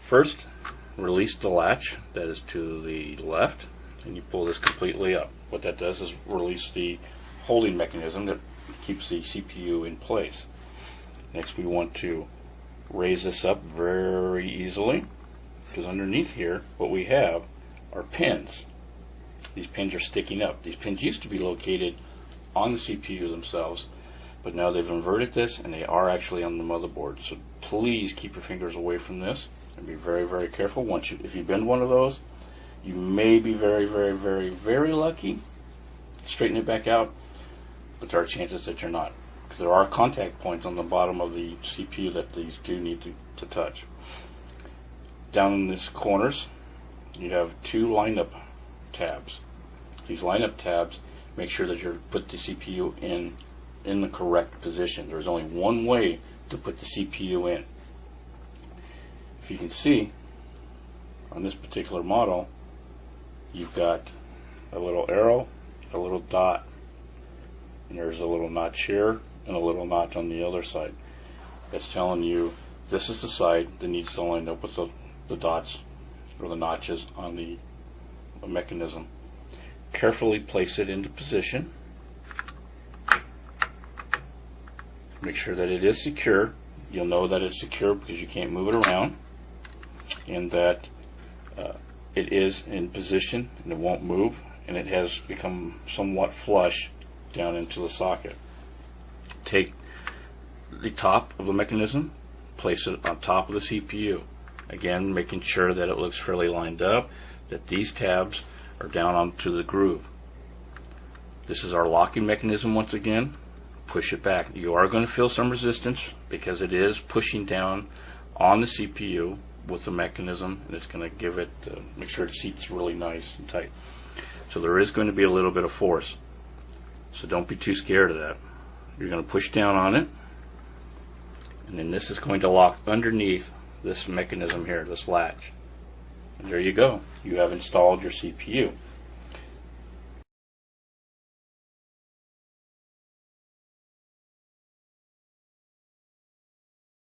First, release the latch that is to the left, and you pull this completely up. What that does is release the holding mechanism that keeps the CPU in place. Next, we want to raise this up very easily, because underneath here what we have are pins. These pins are sticking up. These pins used to be located on the CPU themselves, but now they've inverted this and they are actually on the motherboard. So please keep your fingers away from this and be very, very careful. If you bend one of those, you may be very, very, very, very lucky. Straighten it back out, but there are chances that you're not, because there are contact points on the bottom of the CPU that these do need to touch. Down in these corners, you have two lineup tabs. These lineup tabs make sure that you put the CPU in the correct position. There's only one way to put the CPU in. If you can see, on this particular model, you've got a little arrow, a little dot, and there's a little notch here and a little notch on the other side. That's telling you this is the side that needs to line up with the dots or the notches on the mechanism. Carefully place it into position. Make sure that it is secure. You'll know that it's secure because you can't move it around, and that it is in position and it won't move, and it has become somewhat flush down into the socket. Take the top of the mechanism, place it on top of the CPU. Again, making sure that it looks fairly lined up, that these tabs are down onto the groove. This is our locking mechanism once again. Push it back. You are going to feel some resistance because it is pushing down on the CPU with the mechanism, and it's going to give it, make sure it seats really nice and tight. So there is going to be a little bit of force. So don't be too scared of that. You're going to push down on it, and then this is going to lock underneath this mechanism here, this latch. And there you go. You have installed your CPU.